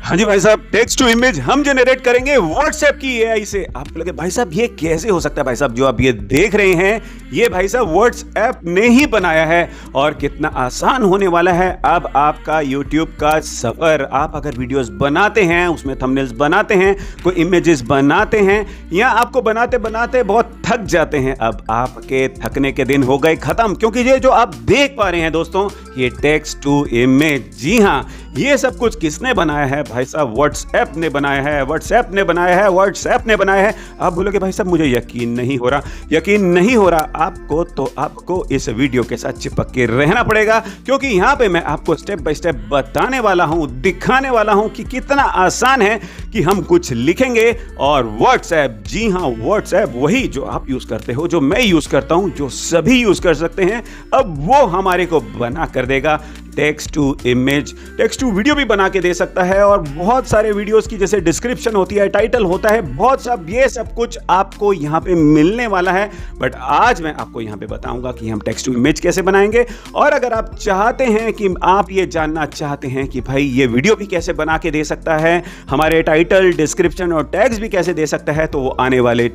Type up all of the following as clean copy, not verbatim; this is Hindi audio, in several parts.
हाँ जी भाई साहब, टेक्स्ट टू इमेज हम जनरेट करेंगे व्हाट्सएप की एआई से। आपको लगे भाई साहब ये कैसे हो सकता है? भाई साहब जो आप ये देख रहे हैं ये भाई साहब व्हाट्सएप ने ही बनाया है और कितना आसान होने वाला है अब आपका यूट्यूब का सफर। आप अगर वीडियोस बनाते हैं, उसमें थंबनेल्स बनाते हैं, कोई इमेजेस बनाते हैं या आपको बनाते बनाते बहुत थक जाते हैं, अब आपके थकने के दिन हो गए खत्म, क्योंकि ये जो आप देख पा रहे हैं दोस्तों ये टेक्स्ट टू इमेज, जी हाँ, ये सब कुछ किसने बनाया है भाई साहब? व्हाट्सएप ने बनाया है, व्हाट्सएप ने बनाया है, व्हाट्सएप ने बनाया है। आप बोलोगे भाई साहब मुझे यकीन नहीं हो रहा, यकीन नहीं हो रहा आपको, तो आपको इस वीडियो के साथ चिपक के रहना पड़ेगा, क्योंकि यहाँ पे मैं आपको स्टेप बाय स्टेप बताने वाला हूँ, दिखाने वाला हूँ कि कितना आसान है कि हम कुछ लिखेंगे और व्हाट्सएप, जी हाँ व्हाट्सएप, वही जो आप यूज करते हो, जो मैं यूज करता हूँ, जो सभी यूज कर सकते हैं, अब वो हमारे को बना कर देगा text to image. Text to video भी बना के दे सकता है और बहुत सारे वीडियोस की जैसे डिस्क्रिप्शन होती है, टाइटल होता है, बहुत सब ये सब कुछ आपको यहाँ पे मिलने वाला है। बट आज मैं आपको यहाँ पे बताऊंगा कि हम टेक्स्ट टू इमेज कैसे बनाएंगे। और अगर आप चाहते हैं कि आप ये जानना चाहते हैं कि भाई ये वीडियो भी कैसे बना के दे सकता है, हमारे टाइटल, डिस्क्रिप्शन और टैग्स भी कैसे दे सकता है, तो वो आने वाले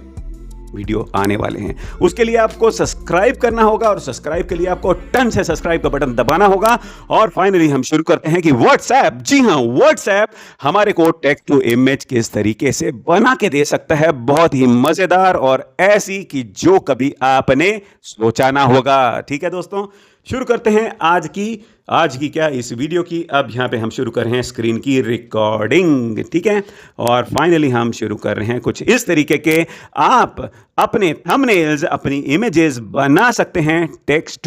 वीडियो आने वाले हैं। उसके लिए आपको सब्सक्राइब करना होगा और सब्सक्राइब के लिए आपको टन से सब्सक्राइब का बटन दबाना होगा। और फाइनली हम शुरू करते हैं कि व्हाट्सएप, जी हां व्हाट्सएप हमारे को टेक्स्ट टू इमेज किस तरीके से बना के दे सकता है, बहुत ही मजेदार और ऐसी कि जो कभी आपने सोचा ना होगा। ठीक है दोस्तों, शुरू करते हैं आज की क्या, इस वीडियो की। अब यहाँ पे हम शुरू कर रहे हैं स्क्रीन की रिकॉर्डिंग, ठीक है। और फाइनली हम शुरू कर रहे हैं कुछ इस तरीके के, आप अपने थंबनेल्स, अपनी इमेजेस बना सकते हैं टेक्स्ट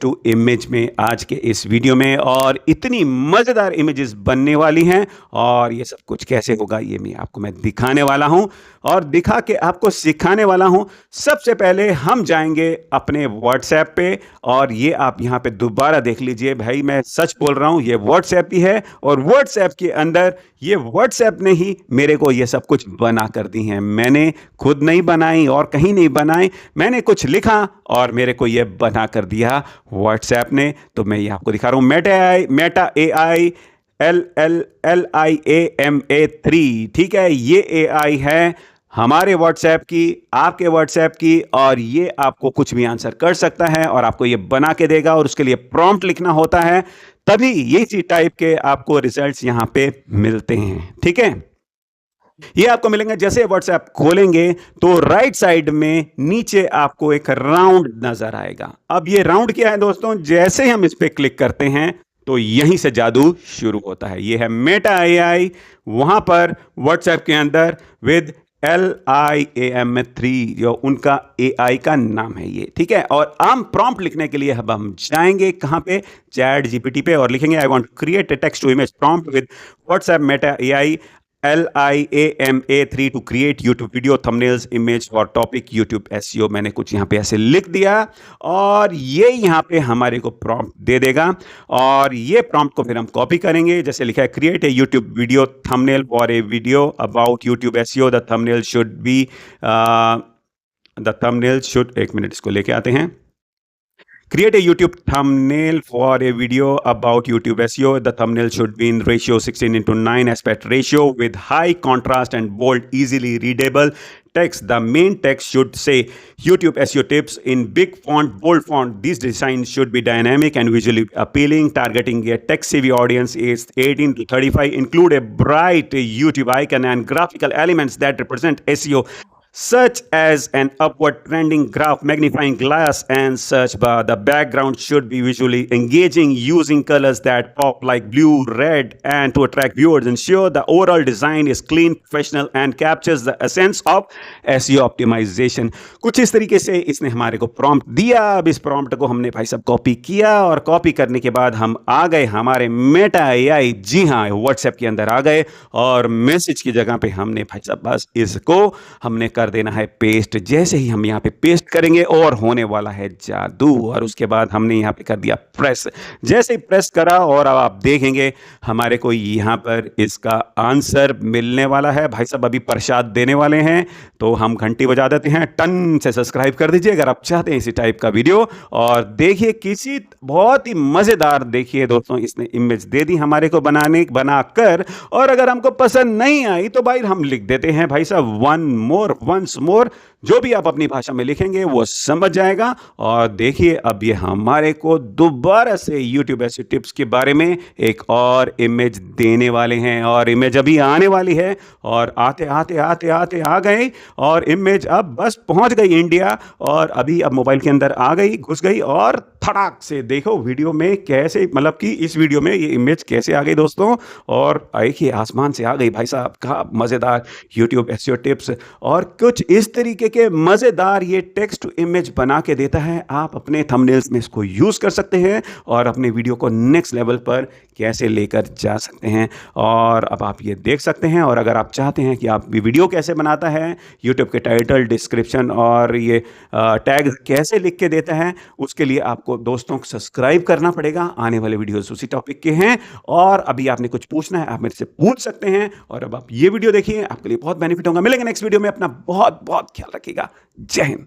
टू इमेज में आज के इस वीडियो में। और इतनी मजेदार इमेजेस बनने वाली हैं और ये सब कुछ कैसे होगा ये मैं दिखाने वाला हूं और दिखा के आपको सिखाने वाला हूं। सबसे पहले हम जाएंगे अपने व्हाट्सएप पे और ये आप यहां पे दोबारा देख लीजिए भाई, मैं सच बोल रहा हूं, ये व्हाट्सएप ही है और व्हाट्सएप के अंदर ये व्हाट्सएप ने ही मेरे को ये सब कुछ बना कर दी हैं। मैंने खुद नहीं बनाई और कहीं नहीं बनाई, मैंने कुछ लिखा और मेरे को ये बना कर दिया व्हाट्सएप ने। तो मैं ये आपको दिखा रहा हूं, मेटा AI LLIAMA3, ठीक है, ये AI है हमारे व्हाट्सएप की, आपके व्हाट्सएप की, और ये आपको कुछ भी आंसर कर सकता है और आपको ये बना के देगा। और उसके लिए प्रॉम्प्ट लिखना होता है, तभी ये चीज टाइप के आपको रिजल्ट्स यहां पे मिलते हैं। ठीक है, ये आपको मिलेंगे जैसे व्हाट्सएप खोलेंगे तो राइट साइड में नीचे आपको एक राउंड नजर आएगा। अब ये राउंड क्या है दोस्तों? जैसे हम इस पे क्लिक करते हैं तो यहीं से जादू शुरू होता है। ये है मेटा AI, वहां पर व्हाट्सएप के अंदर विद LIAMA3, जो उनका AI का नाम है ये, ठीक है। और हम प्रॉम्प्ट लिखने के लिए अब हम जाएंगे कहां पे? चैट GPT पे, और लिखेंगे I want to create a text to image prompt with WhatsApp Meta AI LIAMA3 to create YouTube video thumbnails image और टॉपिक यूट्यूब SEO। मैंने कुछ यहां पे ऐसे लिख दिया और ये यहां पे हमारे को प्रॉम्प्ट दे देगा और ये प्रॉम्प्ट को फिर हम कॉपी करेंगे। जैसे लिखा है create a YouTube video thumbnail for a video about YouTube SEO, the thumbnail should एक मिनट, इसको लेके आते हैं। Create a YouTube thumbnail for a video about YouTube SEO. The thumbnail should be in ratio 16:9 aspect ratio with high contrast and bold, easily readable text. The main text should say YouTube SEO tips in big font, bold font. These designs should be dynamic and visually appealing, targeting a tech-savvy audience aged 18 to 35. Include a bright YouTube icon and graphical elements that represent SEO, such as an upward trending graph, magnifying glass, and search bar. The background should be visually engaging, using colors that pop like blue, red, and to attract viewers. Ensure the overall design is clean, professional, and captures the essence of SEO optimization. कुछ इस तरीके से इसने हमारे को प्रॉम्प्ट दिया। अब इस प्रॉम्प्ट को हमने भाई साहब कॉपी किया और कॉपी करने के बाद हम आ गए हमारे मेटा AI, जी हाँ व्हाट्सएप के अंदर आ गए और मैसेज की जगह पे हमने भाई साहब बस इसको हमने कर कर देना है पेस्ट। जैसे ही हम यहाँ पे पेस्ट करेंगे और होने वाला है जादू। और उसके बाद हमने यहाँ पे कर दिया प्रेस। जैसे ही प्रेस करा और अब आप देखेंगे हमारे को यहाँ पर इसका आंसर मिलने वाला है। भाई साहब अभी प्रसाद देने वाले हैं, तो हम घंटी बजा देते हैं। टन से सब्सक्राइब कर दीजिए अगर आप चाहते हैं इसी टाइप का वीडियो। और देखिए किसी बहुत ही मज़ेदार, देखिए दोस्तों इसने इमेज दे दी हमारे को बनाकर। और अगर हमको पसंद नहीं आई तो भाई हम लिख देते हैं भाई साहब वंस मोर। जो भी आप अपनी भाषा में लिखेंगे वो समझ जाएगा। और देखिए अब ये हमारे को दोबारा से YouTube ऐसे टिप्स के बारे में एक और इमेज देने वाले हैं। और इमेज अभी आने वाली है और आते आते आते आते आ गए और इमेज अब बस पहुंच गई इंडिया। और अभी अब मोबाइल के अंदर आ गई, घुस गई और फटाक से देखो वीडियो में कैसे, मतलब कि इस वीडियो में ये इमेज कैसे आ गई दोस्तों। और एक ही आसमान से आ गई भाई साहब का मज़ेदार YouTube एसईओ टिप्स। और कुछ इस तरीके के मज़ेदार ये टेक्स्ट टू इमेज बना के देता है। आप अपने थंबनेल्स में इसको यूज़ कर सकते हैं और अपने वीडियो को नेक्स्ट लेवल पर कैसे लेकर जा सकते हैं। और अब आप ये देख सकते हैं। और अगर आप चाहते हैं कि आप भी वीडियो कैसे बनाता है, यूट्यूब के टाइटल, डिस्क्रिप्शन और ये टैग कैसे लिख के देता है, उसके लिए आपको दोस्तों सब्सक्राइब करना पड़ेगा। आने वाले वीडियोस उसी टॉपिक के हैं। और अभी आपने कुछ पूछना है आप मेरे से पूछ सकते हैं। और अब आप ये वीडियो देखिए, आपके लिए बहुत बेनिफिट होगा। मिलेंगे नेक्स्ट वीडियो में। अपना बहुत बहुत ख्याल रखिएगा। जय हिंद।